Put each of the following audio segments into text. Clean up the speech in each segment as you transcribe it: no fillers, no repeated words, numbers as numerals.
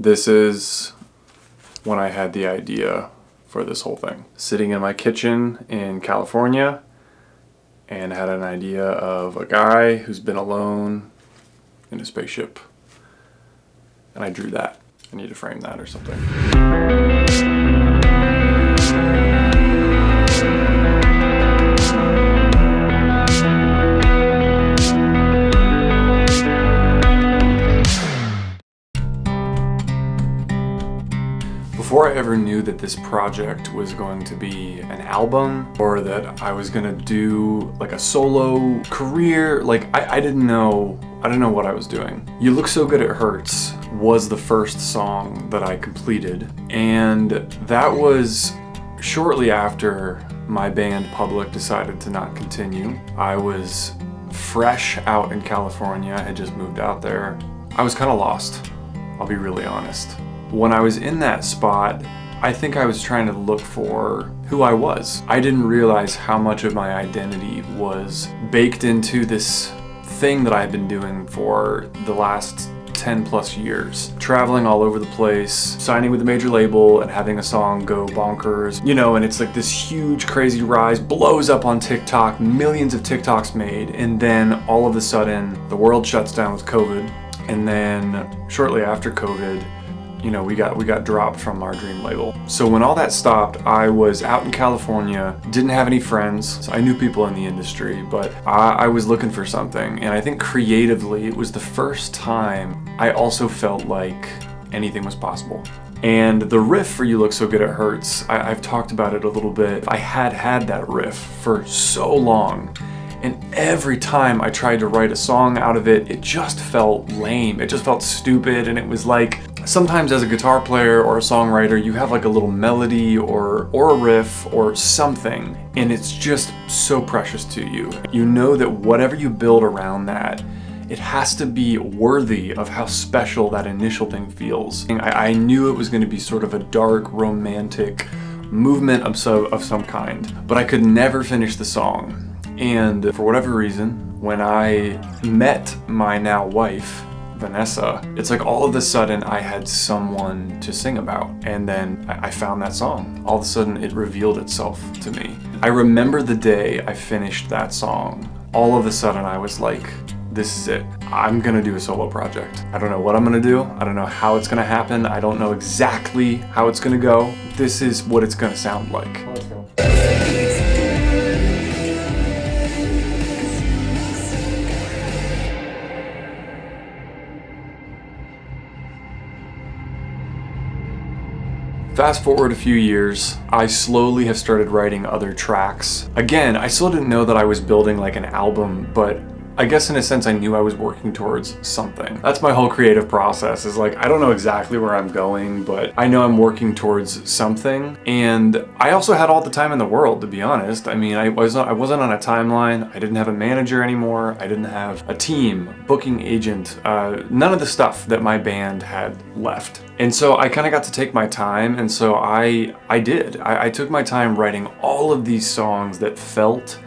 This is when I had the idea for this whole thing. Sitting in my kitchen in California and had an idea of a guy who's been alone in a spaceship. And I drew that. I need to frame that or something. Before I ever knew that this project was going to be an album or that I was gonna do like a solo career, like I didn't know what I was doing. You Look So Good It Hurts was the first song that I completed, and that was shortly after my band Public decided to not continue. I was fresh out in California, I had just moved out there. I was kind of lost, I'll be really honest. When I was in that spot, I think I was trying to look for who I was. I didn't realize how much of my identity was baked into this thing that I've been doing for the last 10 plus years. Traveling all over the place, signing with a major label and having a song go bonkers, you know, and it's like this huge crazy rise, blows up on TikTok, millions of TikToks made, and then all of a sudden the world shuts down with COVID. And then shortly after COVID, you know, we got dropped from our dream label. So when all that stopped, I was out in California, didn't have any friends. So I knew people in the industry, but I was looking for something. And I think creatively, it was the first time I also felt like anything was possible. And the riff for You Look So Good It Hurts, I've talked about it a little bit. I had that riff for so long. And every time I tried to write a song out of it, it just felt lame. It just felt stupid. And it was like, sometimes as a guitar player or a songwriter, you have like a little melody or a riff or something, and it's just so precious to you. You know that whatever you build around that, it has to be worthy of how special that initial thing feels. I knew it was going to be sort of a dark, romantic movement of some kind, but I could never finish the song. And for whatever reason, when I met my now wife, Vanessa, it's like all of a sudden I had someone to sing about. And then I found that song. All of a sudden it revealed itself to me. I remember the day I finished that song. All of a sudden I was like, this is it. I'm gonna do a solo project. I don't know what I'm gonna do. I don't know how it's gonna happen. I don't know exactly how it's gonna go. This is what it's gonna sound like. Let's go. Fast forward a few years, I slowly have started writing other tracks. Again, I still didn't know that I was building like an album, but I guess in a sense I knew I was working towards something. That's my whole creative process, is like, I don't know exactly where I'm going, but I know I'm working towards something. And I also had all the time in the world, to be honest. I mean, I wasn't on a timeline. I didn't have a manager anymore. I didn't have a team, booking agent, none of the stuff that my band had left. And so I kind of got to take my time, and so I did. I took my time writing all of these songs that felt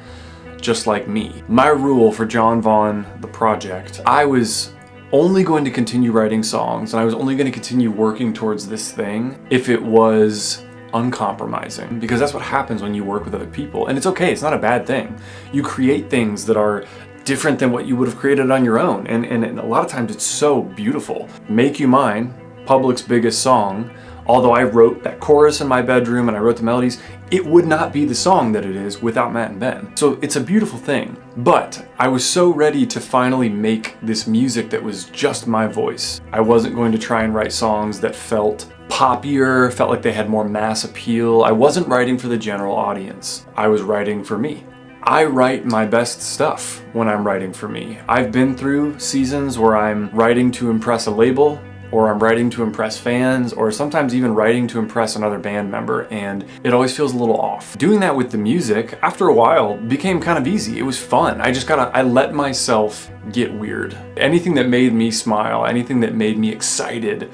just like me. My rule for John Vaughn, the project, I was only going to continue writing songs, and I was only going to continue working towards this thing if it was uncompromising, because that's what happens when you work with other people. And it's okay, it's not a bad thing. You create things that are different than what you would have created on your own, and a lot of times it's so beautiful. Make You Mine, Public's biggest song, although I wrote that chorus in my bedroom and I wrote the melodies, it would not be the song that it is without Matt and Ben. So it's a beautiful thing. But I was so ready to finally make this music that was just my voice. I wasn't going to try and write songs that felt poppier, felt like they had more mass appeal. I wasn't writing for the general audience. I was writing for me. I write my best stuff when I'm writing for me. I've been through seasons where I'm writing to impress a label, or I'm writing to impress fans, or sometimes even writing to impress another band member, and it always feels a little off. Doing that with the music, after a while, became kind of easy. It was fun. I let myself get weird. Anything that made me smile, anything that made me excited,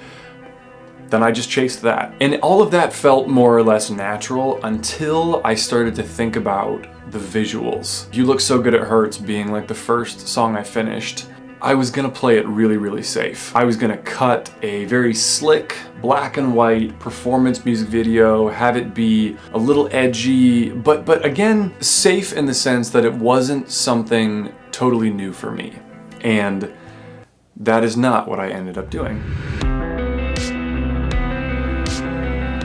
then I just chased that. And all of that felt more or less natural until I started to think about the visuals. You Look So Good It Hurts being like the first song I finished. I was gonna play it really, really safe. I was gonna cut a very slick, black and white performance music video, have it be a little edgy, but again, safe in the sense that it wasn't something totally new for me. And that is not what I ended up doing.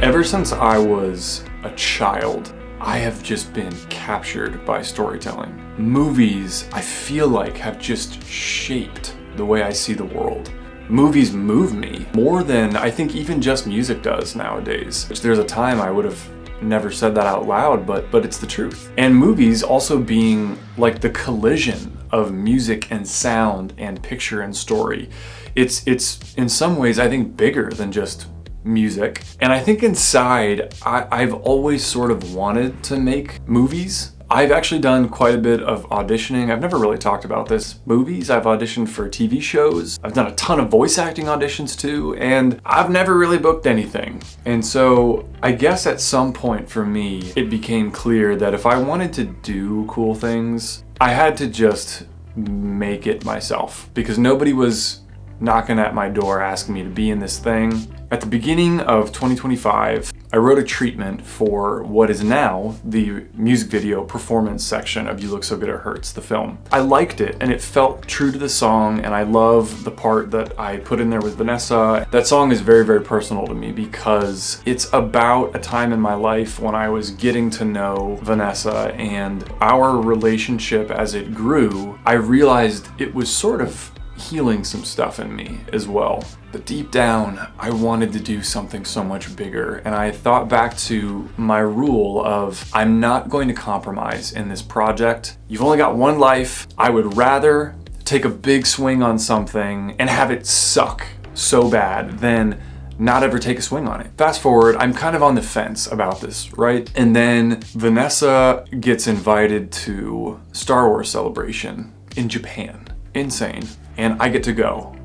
Ever since I was a child, I have just been captured by storytelling. Movies, I feel like, have just shaped the way I see the world. Movies move me more than I think even just music does nowadays. There's a time I would have never said that out loud, but it's the truth. And movies also being like the collision of music and sound and picture and story. It's in some ways, I think, bigger than just music. And I think inside, I've always sort of wanted to make movies. I've actually done quite a bit of auditioning. I've never really talked about this. Movies, I've auditioned for TV shows. I've done a ton of voice acting auditions too, and I've never really booked anything. And so I guess at some point for me, it became clear that if I wanted to do cool things, I had to just make it myself, because nobody was knocking at my door asking me to be in this thing. At the beginning of 2025, I wrote a treatment for what is now the music video performance section of You Look So Good It Hurts, the film. I liked it and it felt true to the song, and I love the part that I put in there with Vanessa. That song is very, very personal to me because it's about a time in my life when I was getting to know Vanessa, and our relationship as it grew, I realized it was sort of healing some stuff in me as well. But deep down, I wanted to do something so much bigger, and I thought back to my rule of I'm not going to compromise in this project. You've only got one life. I would rather take a big swing on something and have it suck so bad than not ever take a swing on it. Fast forward, I'm kind of on the fence about this, right? And then Vanessa gets invited to Star Wars Celebration in Japan. Insane. And I get to go.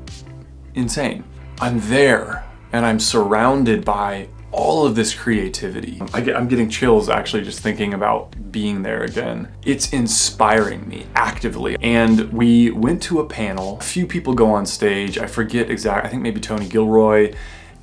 Insane. I'm there and I'm surrounded by all of this creativity. I'm getting chills actually just thinking about being there again. It's inspiring me actively. And we went to a panel. A few people go on stage. I forget exactly. I think maybe Tony Gilroy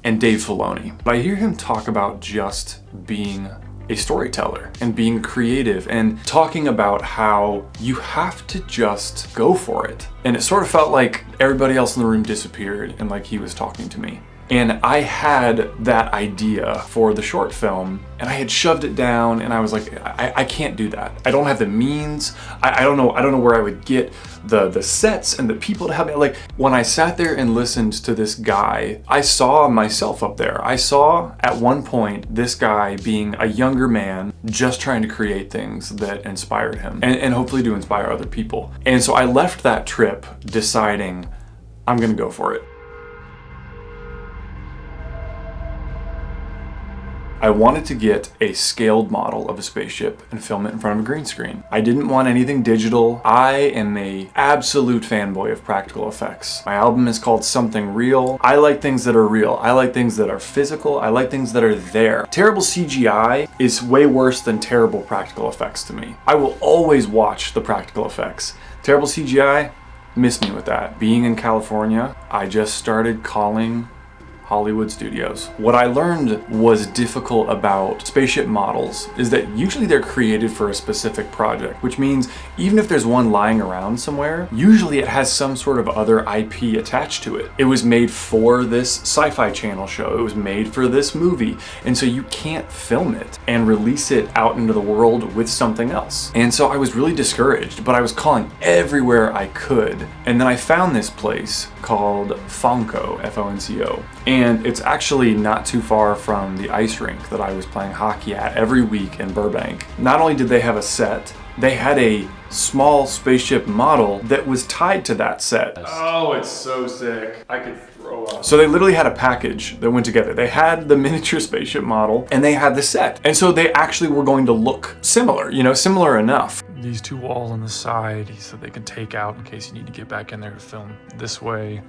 and Dave Filoni. But I hear him talk about just being a storyteller and being creative and talking about how you have to just go for it. And it sort of felt like everybody else in the room disappeared and like he was talking to me. And I had that idea for the short film and I had shoved it down, and I was like, I can't do that. I don't have the means. I don't know where I would get the sets and the people to help me. Like, when I sat there and listened to this guy, I saw myself up there. I saw at one point this guy being a younger man just trying to create things that inspired him and hopefully to inspire other people. And so I left that trip deciding I'm gonna go for it. I wanted to get a scaled model of a spaceship and film it in front of a green screen. I didn't want anything digital. I am an absolute fanboy of practical effects. My album is called Something Real. I like things that are real. I like things that are physical. I like things that are there. Terrible CGI is way worse than terrible practical effects to me. I will always watch the practical effects. Terrible CGI, miss me with that. Being in California, I just started calling Hollywood studios. What I learned was difficult about spaceship models is that usually they're created for a specific project, which means even if there's one lying around somewhere, usually it has some sort of other IP attached to it. It was made for this sci-fi channel show. It was made for this movie. And so you can't film it and release it out into the world with something else. And so I was really discouraged, but I was calling everywhere I could. And then I found this place called Fonco, F-O-N-C-O. And it's actually not too far from the ice rink that I was playing hockey at every week in Burbank. Not only did they have a set, they had a small spaceship model that was tied to that set. Oh, it's so sick. I could throw up. So they literally had a package that went together. They had the miniature spaceship model and they had the set. And so they actually were going to look similar, similar enough. These two walls on the side so they can take out in case you need to get back in there to film this way.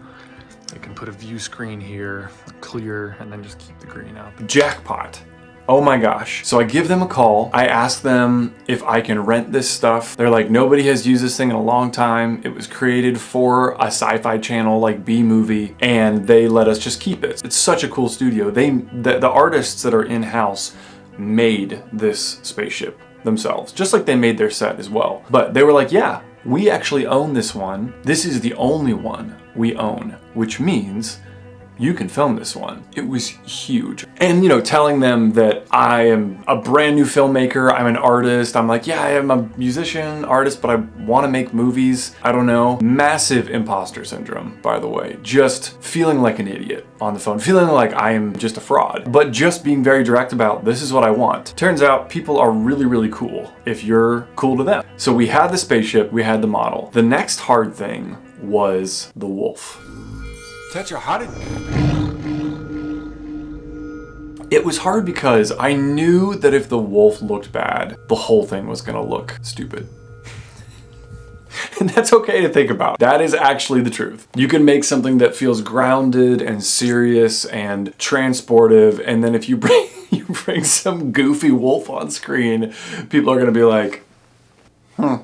They can put a view screen here, clear, and then just keep the green out. Jackpot. Oh my gosh. So I give them a call. I ask them if I can rent this stuff. They're like, nobody has used this thing in a long time. It was created for a sci-fi channel like B-movie, and they let us just keep it. It's such a cool studio. The artists that are in-house made this spaceship themselves, just like they made their set as well. But they were like, yeah, we actually own this one. This is the only one we own, which means you can film this one. It was huge. And you know, telling them that I am a brand new filmmaker, I'm an artist. I'm like, yeah, I am a musician, artist, but I want to make movies. I don't know. Massive imposter syndrome, by the way. Just feeling like an idiot on the phone, feeling like I am just a fraud, but just being very direct about this is what I want. Turns out people are really, really cool if you're cool to them. So we had the spaceship, we had the model. The next hard thing was the wolf. It was hard because I knew that if the wolf looked bad, the whole thing was gonna look stupid. And that's okay to think about. That is actually the truth. You can make something that feels grounded and serious and transportive, and then if you bring some goofy wolf on screen, people are gonna be like, huh.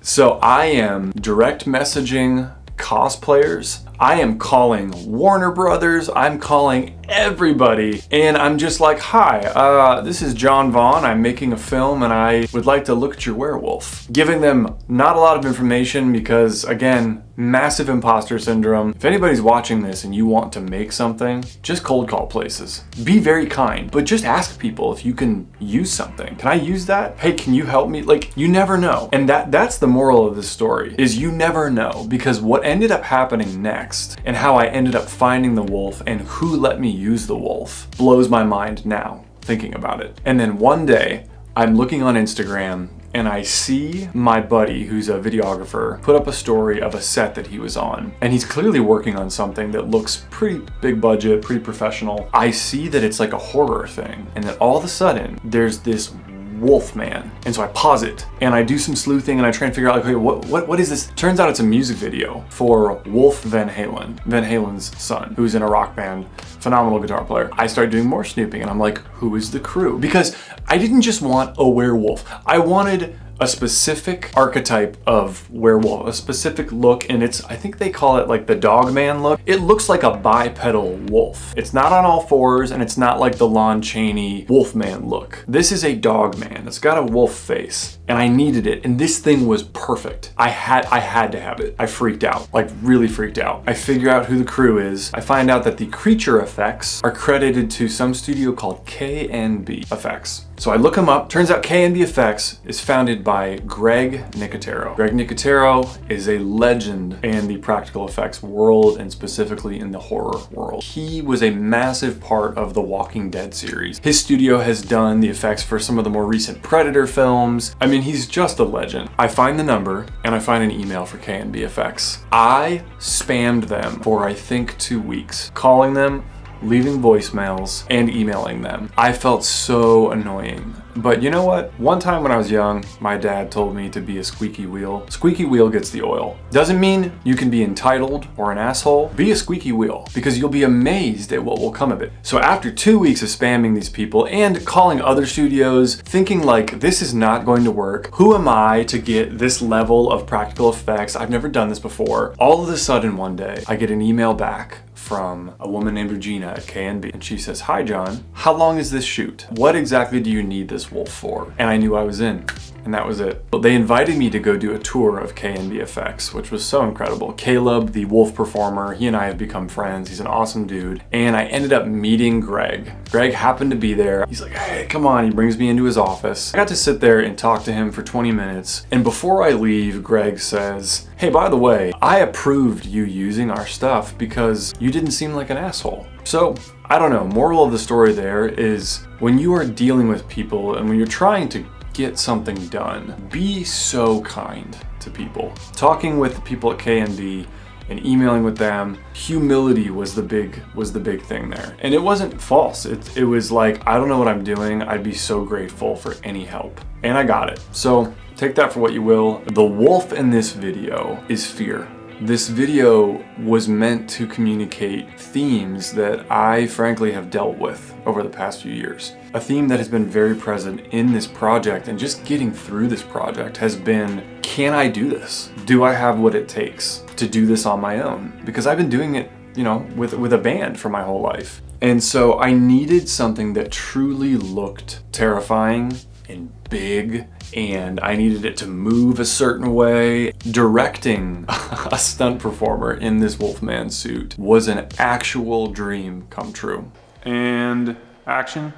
So I am direct messaging cosplayers. I am calling Warner Brothers, I'm calling everybody, and I'm just like, hi, this is John Vaughn, I'm making a film and I would like to look at your werewolf. Giving them not a lot of information because, again, massive imposter syndrome. If anybody's watching this and you want to make something, just cold call places. Be very kind, but just ask people if you can use something. Can I use that? Hey, can you help me? Like, you never know. And that's the moral of this story, is you never know, because what ended up happening next and how I ended up finding the wolf and who let me use the wolf blows my mind now, thinking about it. And then one day, I'm looking on Instagram and I see my buddy, who's a videographer, put up a story of a set that he was on. And he's clearly working on something that looks pretty big budget, pretty professional. I see that it's like a horror thing. And then all of a sudden, there's this wolf man. And so I pause it and I do some sleuthing and I try and figure out, like, okay, what is this? Turns out it's a music video for Wolf Van Halen, Van Halen's son, who's in a rock band, phenomenal guitar player. I start doing more snooping and I'm like, who is the crew? Because I didn't just want a werewolf. I wanted a specific archetype of werewolf, a specific look, and I think they call it like the dog man look. It looks like a bipedal wolf. It's not on all fours and it's not like the Lon Chaney wolfman look. This is a dog man. It's got a wolf face and I needed it, and this thing was perfect. I had to have it. I freaked out, like really freaked out. I figure out who the crew is. I find out that the creature effects are credited to some studio called K&B Effects. So I look him up. Turns out K&B Effects is founded by Greg Nicotero. Greg Nicotero is a legend in the practical effects world and specifically in the horror world. He was a massive part of the Walking Dead series. His studio has done the effects for some of the more recent Predator films. I mean, he's just a legend. I find the number and I find an email for K&B Effects. I spammed them for I think 2 weeks, calling them, leaving voicemails, and emailing them. I felt so annoying. But you know what? One time when I was young, my dad told me to be a squeaky wheel. Squeaky wheel gets the oil. Doesn't mean you can be entitled or an asshole. Be a squeaky wheel, because you'll be amazed at what will come of it. So after 2 weeks of spamming these people and calling other studios, thinking like, this is not going to work. Who am I to get this level of practical effects? I've never done this before. All of a sudden one day, I get an email back from a woman named Regina at K&B, and she says, hi John, how long is this shoot? What exactly do you need this wolf for? And I knew I was in, and that was it. But they invited me to go do a tour of K&B Effects, which was so incredible. Caleb, the wolf performer, he and I have become friends. He's an awesome dude. And I ended up meeting Greg. Greg happened to be there. He's like, hey, come on. He brings me into his office. I got to sit there and talk to him for 20 minutes. And before I leave, Greg says, hey, by the way, I approved you using our stuff because you didn't seem like an asshole. So, I don't know, moral of the story there is when you are dealing with people and when you're trying to get something done, be so kind to people. Talking with the people at K&B and emailing with them, humility was the big thing there. And it wasn't false. It was like, I don't know what I'm doing. I'd be so grateful for any help. And I got it. So take that for what you will. The wolf in this video is fear. This video was meant to communicate themes that I frankly have dealt with over the past few years. A theme that has been very present in this project and just getting through this project has been, can I do this? Do I have what it takes to do this on my own? Because I've been doing it, you know, with a band for my whole life. And so I needed something that truly looked terrifying and big, and I needed it to move a certain way. Directing a stunt performer in this Wolfman suit was an actual dream come true. And action.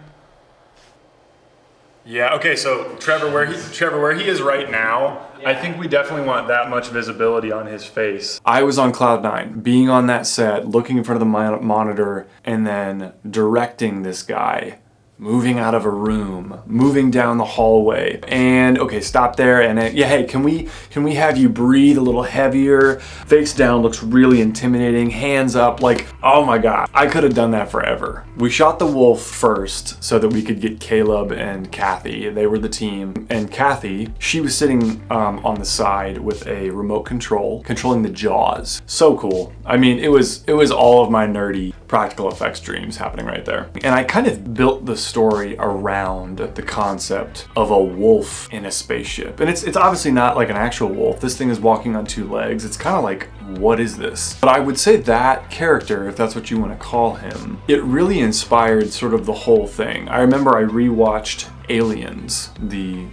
Yeah, okay, so Trevor, where he is right now, I think we definitely want that much visibility on his face. I was on cloud nine, being on that set, looking in front of the monitor, and then directing this guy, moving out of a room, moving down the hallway, and okay, stop there, and then, yeah, hey, can we have you breathe a little heavier? Face down looks really intimidating, hands up, like, oh my God, I could have done that forever. We shot the wolf first so that we could get Caleb and Kathy. They were the team, and Kathy, she was sitting on the side with a remote control, controlling the jaws. So cool. I mean, it was all of my nerdy practical effects dreams happening right there. And I kind of built the story around the concept of a wolf in a spaceship. And it's obviously not like an actual wolf. This thing is walking on two legs. It's kind of like, what is this? But I would say that character, if that's what you want to call him, it really inspired sort of the whole thing. I remember I rewatched Aliens, the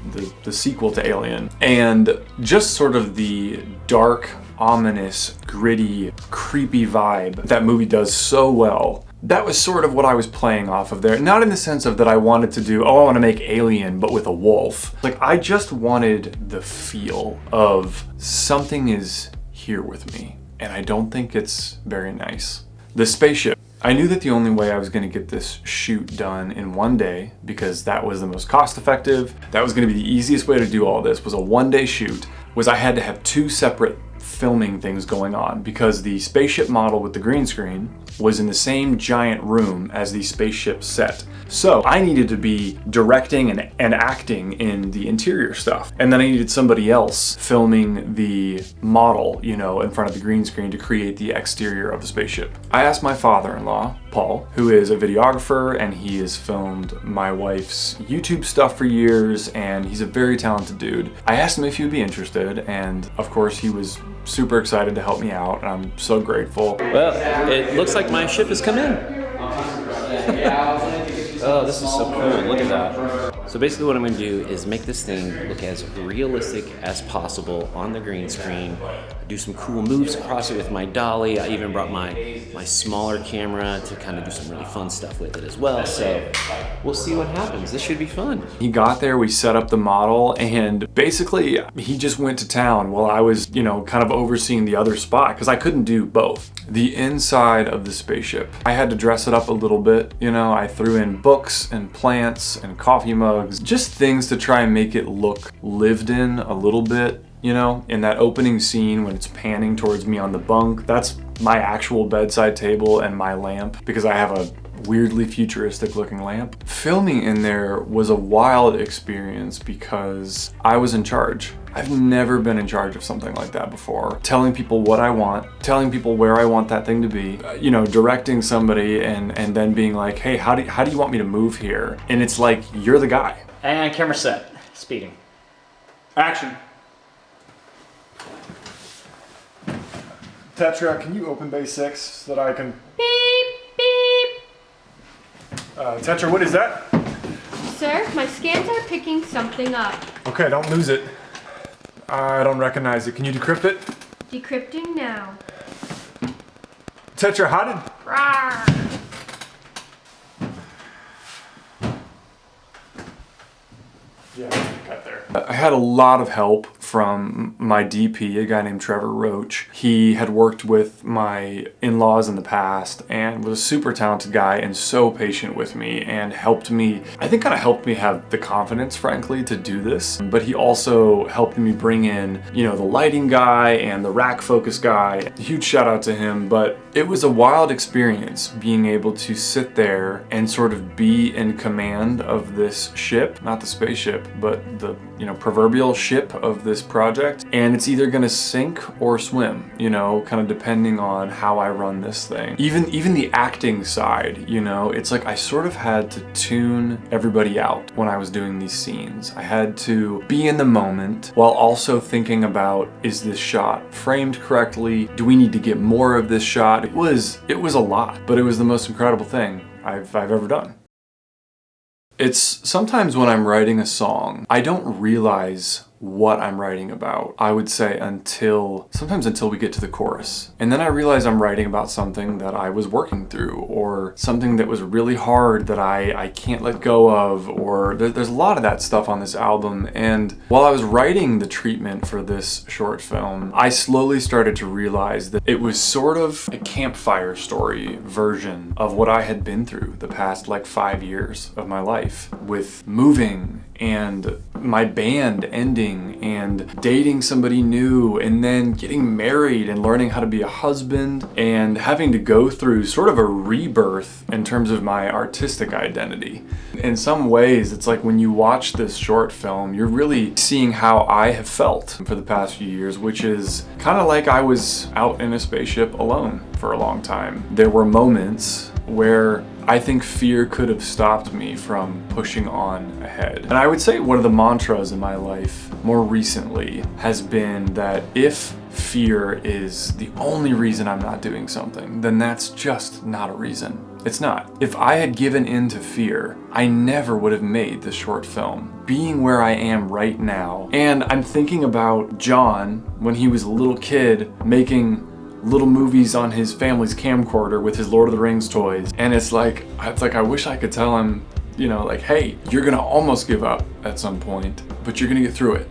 sequel to Alien, and just sort of the dark, ominous, gritty, creepy vibe that movie does so well. That was sort of what I was playing off of there. Not in the sense of that I wanted to do, oh, I want to make Alien, but with a wolf. Like, I just wanted the feel of something is here with me, and I don't think it's very nice. The spaceship. I knew that the only way I was going to get this shoot done in one day, because that was the most cost effective, that was going to be the easiest way to do all this, was a one-day shoot, was I had to have two separate filming things going on, because the spaceship model with the green screen was in the same giant room as the spaceship set. So I needed to be directing and acting in the interior stuff. And then I needed somebody else filming the model, you know, in front of the green screen to create the exterior of the spaceship. I asked my father-in-law, Paul, who is a videographer, and he has filmed my wife's YouTube stuff for years, and he's a very talented dude. I asked him if he would be interested, and of course he was super excited to help me out, and I'm so grateful. Well, it looks like my ship has come in. Oh, this is so cool. Look at that. So basically what I'm going to do is make this thing look as realistic as possible on the green screen. Do some cool moves across it with my dolly. I even brought my smaller camera to kind of do some really fun stuff with it as well. So we'll see what happens. This should be fun. He got there, we set up the model, and basically he just went to town while I was, you know, kind of overseeing the other spot, because I couldn't do both. The inside of the spaceship, I had to dress it up a little bit. You know, I threw in books and plants and coffee mugs, just things to try and make it look lived in a little bit. You know, in that opening scene when it's panning towards me on the bunk, that's my actual bedside table and my lamp, because I have a weirdly futuristic looking lamp. Filming in there was a wild experience because I was in charge. I've never been in charge of something like that before. Telling people what I want, telling people where I want that thing to be, you know, directing somebody and then being like, hey, how do you want me to move here? And it's like, you're the guy. And camera set. Speeding. Action. Tetra, can you open bay 6 so that I can... Beep, beep. Tetra, what is that? Sir, my scans are picking something up. Okay, don't lose it. I don't recognize it. Can you decrypt it? Decrypting now. Tetra, how did... Rawr. Yeah, got there. I had a lot of help from my DP, a guy named Trevor Roach. He had worked with my in-laws in the past and was a super talented guy and so patient with me and helped me, I think kind of helped me have the confidence, frankly, to do this. But he also helped me bring in, you know, the lighting guy and the rack focus guy. Huge shout out to him, but it was a wild experience being able to sit there and sort of be in command of this ship, not the spaceship, but the proverbial ship of this project, and it's either gonna sink or swim, kind of depending on how I run this thing. Even the acting side, it's like I sort of had to tune everybody out when I was doing these scenes. I had to be in the moment while also thinking about, is this shot framed correctly? Do we need to get more of this shot? It was a lot, but it was the most incredible thing I've ever done. It's sometimes when I'm writing a song, I don't realize what I'm writing about, I would say, sometimes until we get to the chorus. And then I realize I'm writing about something that I was working through, or something that was really hard that I can't let go of, or there's a lot of that stuff on this album. And while I was writing the treatment for this short film, I slowly started to realize that it was sort of a campfire story version of what I had been through the past 5 years of my life, with moving and my band ending and dating somebody new and then getting married and learning how to be a husband and having to go through sort of a rebirth in terms of my artistic identity. In some ways, it's like when you watch this short film, you're really seeing how I have felt for the past few years, which is kind of like I was out in a spaceship alone for a long time. There were moments where I think fear could have stopped me from pushing on ahead. And I would say one of the mantras in my life more recently has been that if fear is the only reason I'm not doing something, then that's just not a reason. It's not. If I had given in to fear, I never would have made this short film. Being where I am right now, and I'm thinking about John when he was a little kid making little movies on his family's camcorder with his Lord of the Rings toys, and it's like I wish I could tell him, hey, you're gonna almost give up at some point, but you're gonna get through it,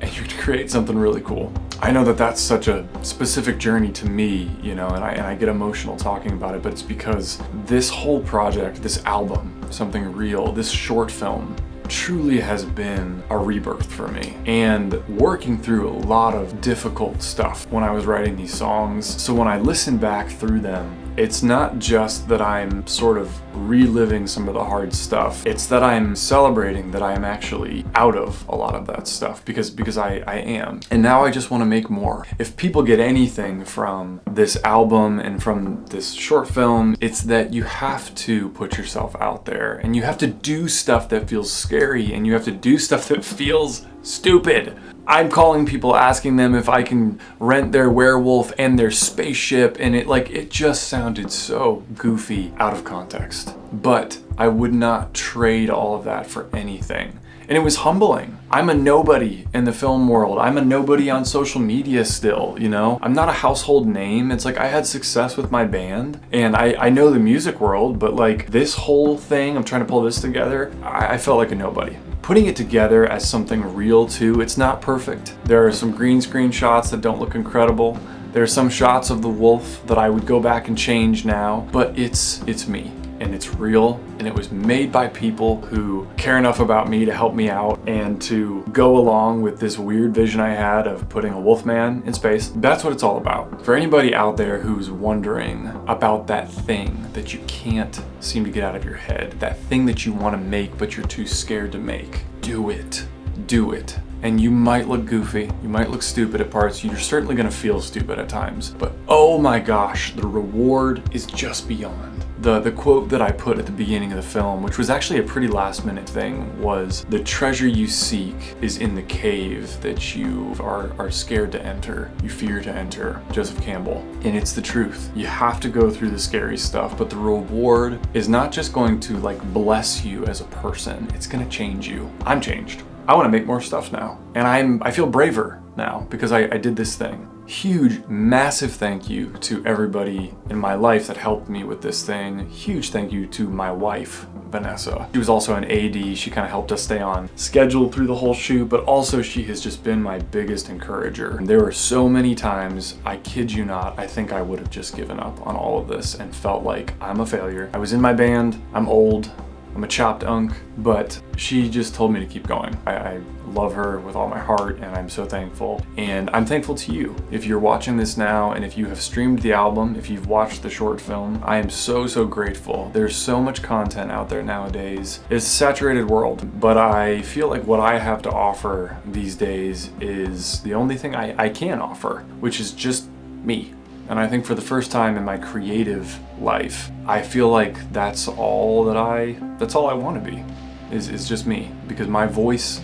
and you're gonna create something really cool. I know that that's such a specific journey to me, and I get emotional talking about it, but it's because this whole project, this album, Something Real, this short film, truly has been a rebirth for me, and working through a lot of difficult stuff when I was writing these songs. So when I listen back through them, it's not just that I'm sort of reliving some of the hard stuff, it's that I'm celebrating that I am actually out of a lot of that stuff, because I am. And now I just want to make more. If people get anything from this album and from this short film, it's that you have to put yourself out there, and you have to do stuff that feels scary, and you have to do stuff that feels stupid. I'm calling people, asking them if I can rent their werewolf and their spaceship, and it just sounded so goofy out of context. But I would not trade all of that for anything. And it was humbling. I'm a nobody in the film world. I'm a nobody on social media still, I'm not a household name. It's like I had success with my band, and I know the music world, but this whole thing, I'm trying to pull this together, I felt like a nobody. Putting it together as something real too, it's not perfect. There are some green screen shots that don't look incredible. There are some shots of the wolf that I would go back and change now, but it's me, and it's real, and it was made by people who care enough about me to help me out and to go along with this weird vision I had of putting a wolfman in space. That's what it's all about. For anybody out there who's wondering about that thing that you can't seem to get out of your head, that thing that you want to make but you're too scared to make, do it. Do it. And you might look goofy, you might look stupid at parts, you're certainly gonna feel stupid at times, but oh my gosh, the reward is just beyond. The quote that I put at the beginning of the film, which was actually a pretty last minute thing, was, "The treasure you seek is in the cave that you are scared to enter, you fear to enter." Joseph Campbell. And it's the truth. You have to go through the scary stuff, but the reward is not just going to bless you as a person, it's gonna change you. I'm changed. I want to make more stuff now, and I feel braver now because I did this thing. Huge, massive thank you to everybody in my life that helped me with this thing. Huge thank you to my wife, Vanessa. She was also an AD. She kind of helped us stay on schedule through the whole shoot, but also she has just been my biggest encourager. There were so many times, I kid you not, I think I would have just given up on all of this and felt like I'm a failure. I was in my band, I'm old, I'm a chopped unk, but she just told me to keep going. I love her with all my heart, and I'm so thankful. And I'm thankful to you. If you're watching this now, and if you have streamed the album, if you've watched the short film, I am so, so grateful. There's so much content out there nowadays. It's a saturated world, but I feel like what I have to offer these days is the only thing I can offer, which is just me. And I think for the first time in my creative life, I feel like that's all I want to be, is just me. Because my voice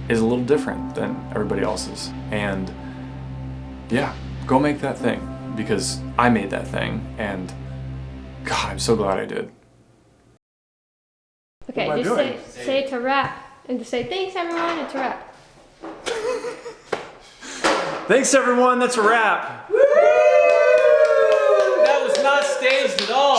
is a little different than everybody else's. And yeah, go make that thing, because I made that thing, and God, I'm so glad I did. Okay, What am I just doing? say to wrap, and to say thanks everyone, and to wrap. Thanks everyone, that's a wrap. That was not staged at all.